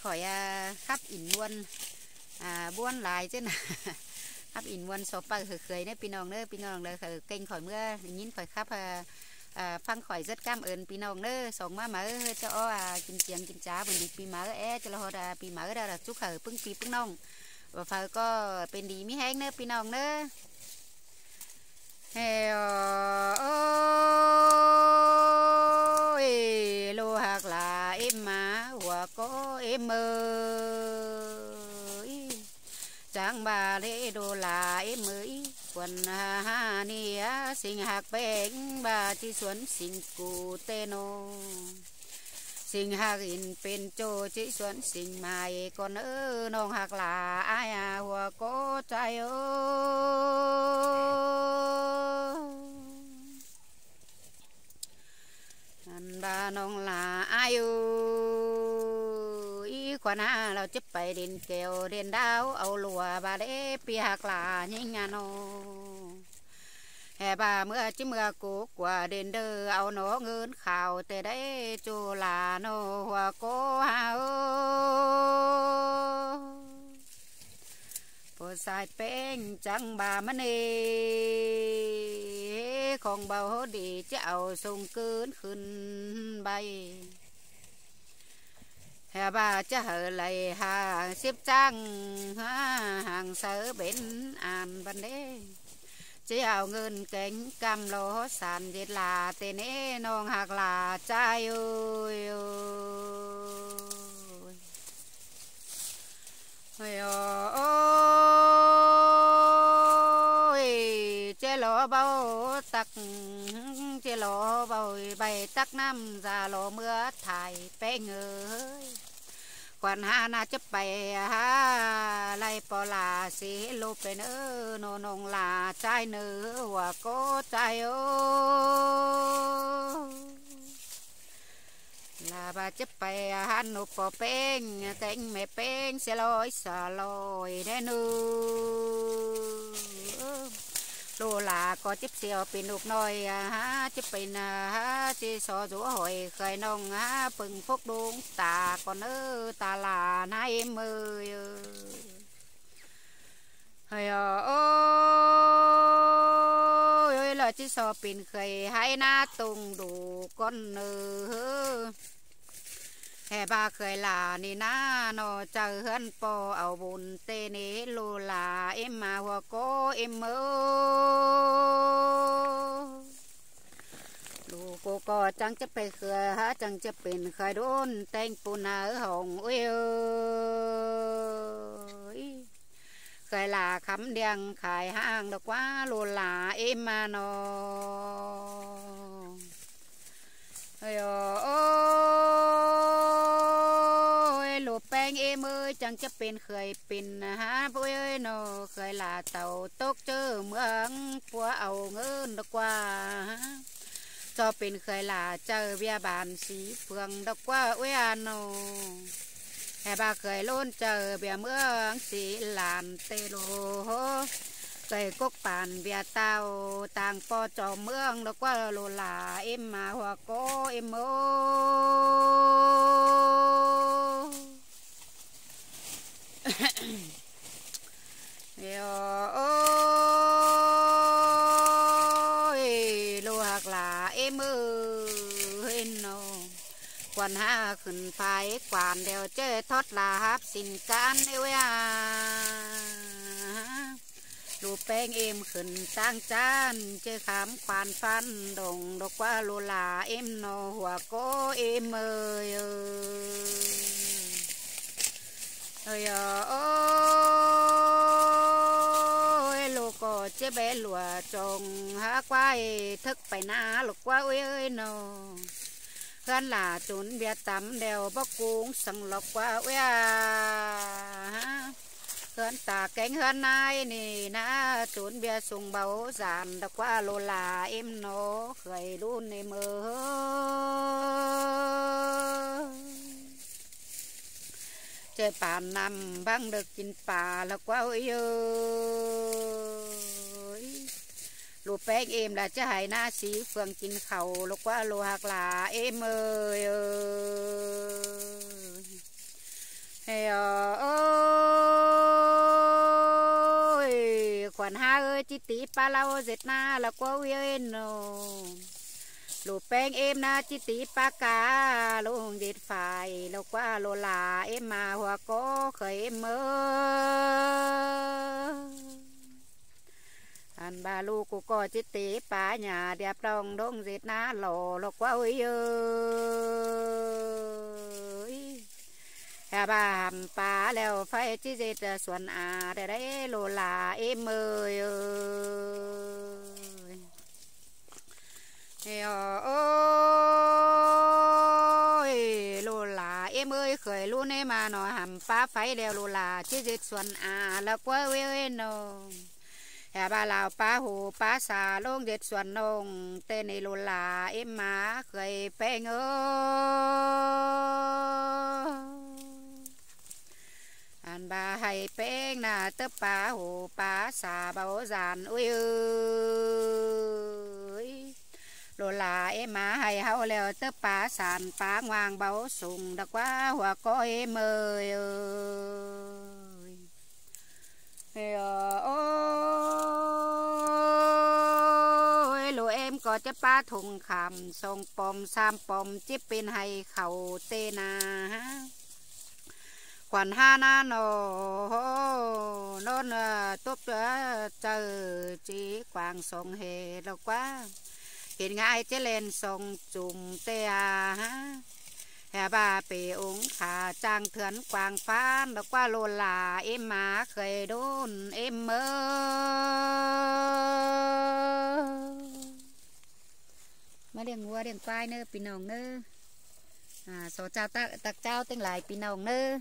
khỏi khắp ỉn buôn buôn lại chứ nè khắp ỉn buôn số pa khởi đấy pin nòng đấy khởi kênh khỏi mưa nhìn khỏi khắp phăng khỏi rất cảm ơn pin nòng đấy sống má mở cho kinh chiang kinh chá bên đi pi mở cho là họ pi mở ra là chúc khởi pưng pi pưng nòng và phải có bên đi mi hang nữa pin nòng nữa ôi lô hạc là em má hoặc có em ơi chẳng bà lễ đồ là em mới quần ha ni sinh hạc bén bà chi xuân sinh cụ tên ô sinh hạc in bên chỗ chỉ xuân sinh mai còn ơ nong hạc là ai hoặc có trai ơi bà nong là ai ơi quan haเราจะไปเดินแก้วเดินดาวเอาลัวบาเดปีหักลายิ่งโนแห่บ่าเมื่อจิเมื่อกูกว่าเดินเดอเอาหนอเงินข่าวแต่ได้จูลาโนหัวโกฮาพอสายเป็นจังบ่ามันเอของเบาดีจะเอาส่งคืนขึ้นใบbà cha hở lại hàng xếp trang hàng sở bến an ban đế chỉ ao ngân cánh cam lô sàn dệt là tên é non hạc là trai ơi ơi ôi chế lỗ bao tắc chế lỗ bao bay tắc năm già lỗ mưa thải bé ơi quan ha na chấp bay ha lại bỏ là xí lô bên ơ nô nông là trai nữ và có trai ô là bà chấp bay ha nụ bỏ bên cánh mẹ bên xe lối xà lối đế nữ đồ là có chấp xèo bên nụ nồi ha chấp bên ha chỉ so rũ hồi khởi nông ha bừng phúc đúng ta còn ơ ta là na em ơi ơi ơi là chỉ so bên khởi hai na tung đủ con nơ hè ba khởi là ni na nó chờ hơn po ao bùn tê nế lô là em mà hoa có em mơ lô cô có chẳng chấp bề khởi ha chẳng chấp bên khởi đôn tên pù nở hồng ơi ơi khởi là khắm đèn khải hàng được quá lô là em mà nó ơi lụp beng em ơi chẳng chấp bên khởi bên ha vui ơi nó khởi là tàu tốt chứ mương của ẩu ngân được qua cho bên khởi là chờ bia bàn xí phường được qua ơi nó hè bà khởi luôn chờ bia mương xí làm tê lô cây cốc bàn bia tao tàng po cho mương được qua lô là em mà hoặc có em ơi ôi lô hạc là em ơi nó quan ha khẩn phải quản đều chơi thoát là hấp xin can ơi lô beng em khẩn tăng chan chơi khám khoan phan đồng đọc qua lô là em nó hoặc có em ơi ơi ơi lô có chế bé lùa trồng há quay thức phải na lục qua ơi nó hơn là trốn bia tắm đèo bóc cuống sẵn lọc qua ơi hơn ta cánh hơn ai nè na trốn bia sùng báu giàn đọc qua lô là em nó khởi luôn em mơ chơi bàn nằm băng được chín bà là quá ơi lụp beng em là chứ hay na xí phường chín khẩu là quá lô hạc là em ơi ơi khoản ha ơi chỉ tí pa lau dệt na là quá ơi nô lù bèn em na chỉ tí pa cá lù dệt phải lù qua lù là em mà hoa có khởi mơ anh ba lu cô có chỉ tí pa nhà đẹp đồng đông dệt na lò lù quá ơi bà bà leo phải chỉ dệt xuân à để đấy lô là em ơi ôi lô là em ơi khởi luôn em mà nó hàm bà phải leo lô là chỉ dệt xuân à là quá ơi nó bà lào bà hồ bà xà lông dệt xuân nông tên này lô là em mà khởi bè ngơ anh bà hay bén na tấp bà hồ bà xà bảo giàn ôi ơi đồ là em mà hay hao leo tấp bà sàn bà ngoan bảo sùng đã quá hoa có em ơi ôi lô em có cho bà thùng khảm sông pom sam pom chip bên hay khẩu tê na khoản ha na nó tốt chờ chỉ quàng sông hề đâu quá hiện ngay chế lên sông chùm tê hè bà bể uống khả trang thướn quàng phan đâu quá lô là em má khởi đôn em mơ mà điền ngua điền quai nơ pì nồng nơ số chào tạc chào tiếng lại pì nồng nơ